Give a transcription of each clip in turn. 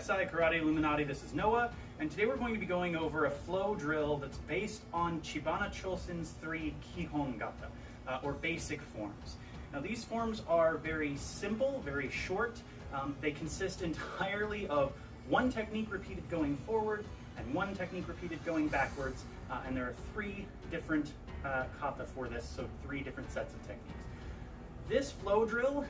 Sai Karate Illuminati, this is Noah, and today we're going to be going over a flow drill that's based on Chibana Chosin's 3 Kihongata, or basic forms. Now these forms are very simple, very short. They consist entirely of one technique repeated going forward and one technique repeated going backwards, and there are 3 different kata for this, so 3 different sets of techniques. This flow drill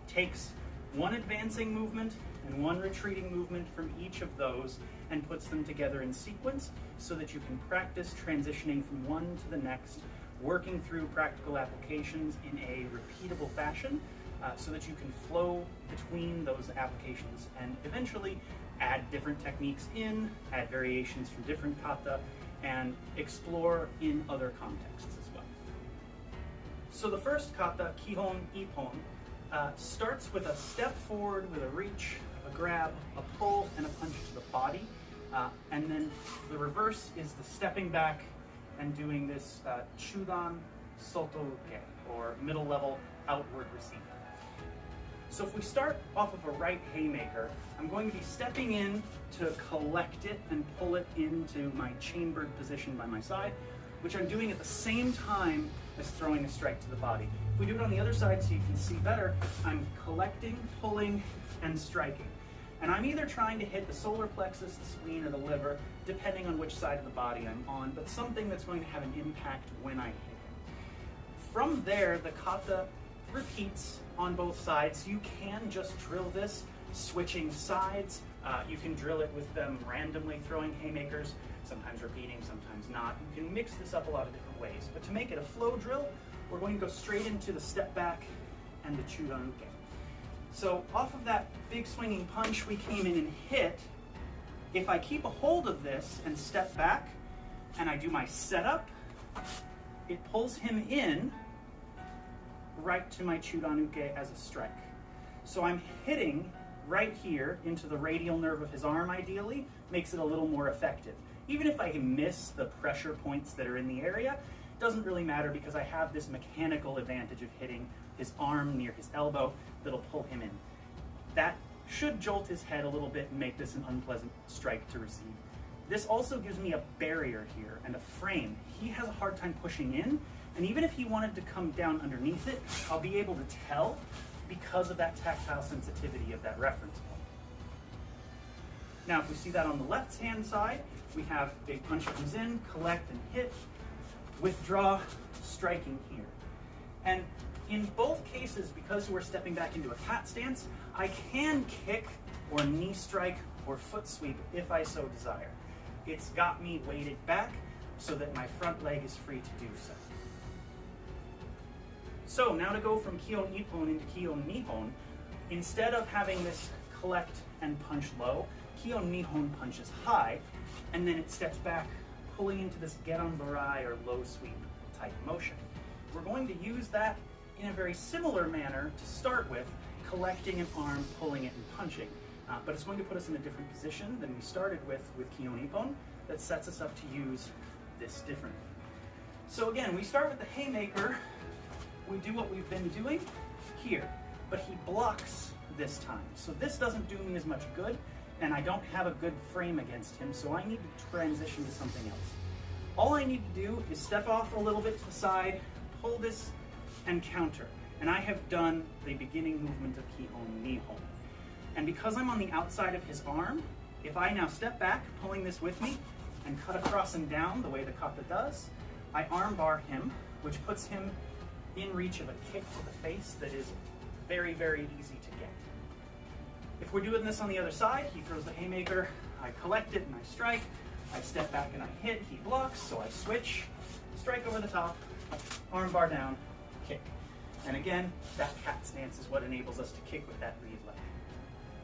takes one advancing movement and one retreating movement from each of those and puts them together in sequence so that you can practice transitioning from one to the next, working through practical applications in a repeatable fashion so that you can flow between those applications and eventually add different techniques in, add variations from different kata, and explore in other contexts as well. So the first kata, Kihon Ippon, starts with a step forward with a reach, a grab, a pull, and a punch to the body. And then the reverse is the stepping back and doing this chudan soto-uke, or middle level outward receiver. So if we start off of a right haymaker, I'm going to be stepping in to collect it and pull it into my chambered position by my side, which I'm doing at the same time as throwing a strike to the body. If we do it on the other side so you can see better, I'm collecting, pulling, and striking. And I'm either trying to hit the solar plexus, the spleen, or the liver, depending on which side of the body I'm on, but something that's going to have an impact when I hit it. From there, the kata repeats on both sides. You can just drill this switching sides. You can drill it with them randomly throwing haymakers, sometimes repeating, sometimes not. You can mix this up a lot of different ways. But to make it a flow drill, we're going to go straight into the step back and the chudan-uke. So off of that big swinging punch we came in and hit, if I keep a hold of this and step back and I do my setup, it pulls him in right to my chudan-uke as a strike. So I'm hitting right here into the radial nerve of his arm ideally, makes it a little more effective. Even if I miss the pressure points that are in the area, it doesn't really matter because I have this mechanical advantage of hitting his arm near his elbow that'll pull him in. That should jolt his head a little bit and make this an unpleasant strike to receive. This also gives me a barrier here and a frame. He has a hard time pushing in, and even if he wanted to come down underneath it, I'll be able to tell because of that tactile sensitivity of that reference point. Now if we see that on the left hand side, we have big punch comes in, collect and hit, withdraw, striking here. And in both cases, because we're stepping back into a cat stance, I can kick or knee strike or foot sweep if I so desire. It's got me weighted back so that my front leg is free to do so. So now to go from Kihon Ippon into Kihon Nihon, instead of having this collect and punch low, Kihon Nihon punches high, and then it steps back, pulling into this geran barai or low sweep type motion. We're going to use that in a very similar manner to start with, collecting an arm, pulling it, and punching. But it's going to put us in a different position than we started with Kihon Ippon that sets us up to use this differently. So again, we start with the haymaker. We do what we've been doing here, but he blocks this time. So this doesn't do me as much good, and I don't have a good frame against him, so I need to transition to something else. All I need to do is step off a little bit to the side, pull this, and counter. And I have done the beginning movement of Kihon Nihon. And because I'm on the outside of his arm, if I now step back, pulling this with me, and cut across and down the way the kata does, I arm bar him, which puts him in reach of a kick to the face that is very, very easy to get. If we're doing this on the other side, he throws the haymaker, I collect it and I strike, I step back and I hit, he blocks, so I switch, strike over the top, arm bar down, kick. And again, that cat stance is what enables us to kick with that lead leg.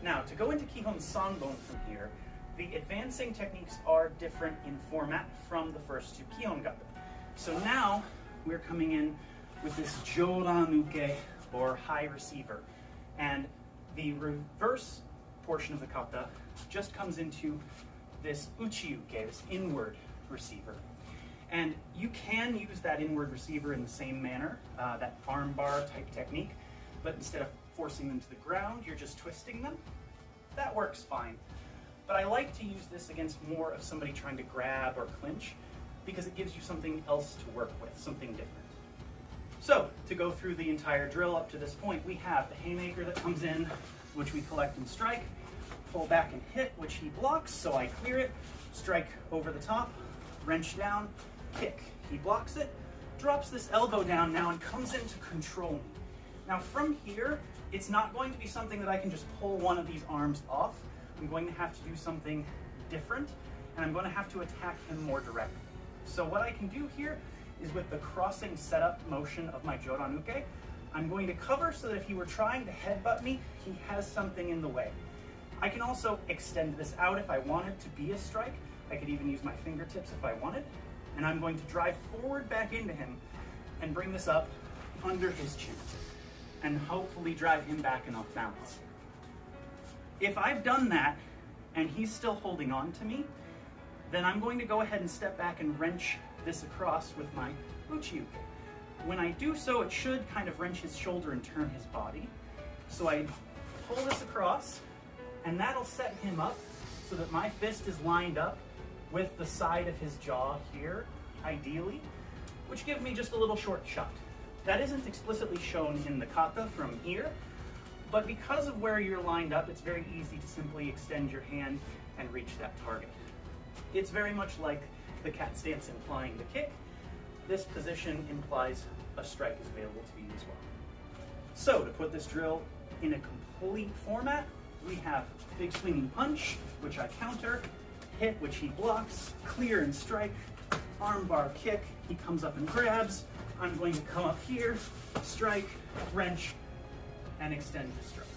Now, to go into Kihon Sanbon from here, the advancing techniques are different in format from the first 2 Kihongata. So now, we're coming in with this joran-uke, or high receiver. And the reverse portion of the kata just comes into this uchi-uke, this inward receiver. And you can use that inward receiver in the same manner, that arm bar type technique, but instead of forcing them to the ground, you're just twisting them. That works fine. but I like to use this against more of somebody trying to grab or clinch because it gives you something else to work with, something different. So, to go through the entire drill up to this point, we have the haymaker that comes in, which we collect and strike, pull back and hit, which he blocks, so I clear it, strike over the top, wrench down, kick. He blocks it, drops this elbow down now and comes in to control me. Now from here, it's not going to be something that I can just pull one of these arms off. I'm going to have to do something different, and I'm going to have to attack him more directly. So what I can do here is with the crossing setup motion of my Joranuke, I'm going to cover so that if he were trying to headbutt me, he has something in the way. I can also extend this out if I want it to be a strike. I could even use my fingertips if I wanted. And I'm going to drive forward back into him and bring this up under his chin and hopefully drive him back and off balance. If I've done that and he's still holding on to me, then I'm going to go ahead and step back and wrench this across with my Uchiuke. When I do so, it should kind of wrench his shoulder and turn his body. So I pull this across, and that'll set him up so that my fist is lined up with the side of his jaw here, ideally, which gives me just a little short shot. That isn't explicitly shown in the kata from here, but because of where you're lined up, it's very easy to simply extend your hand and reach that target. It's very much like the cat stance implying the kick. This position implies a strike is available to you as well. So to put this drill in a complete format, we have big swinging punch, which I counter, hit, which he blocks, clear and strike, armbar kick, he comes up and grabs, I'm going to come up here, strike, wrench, and extend to strike.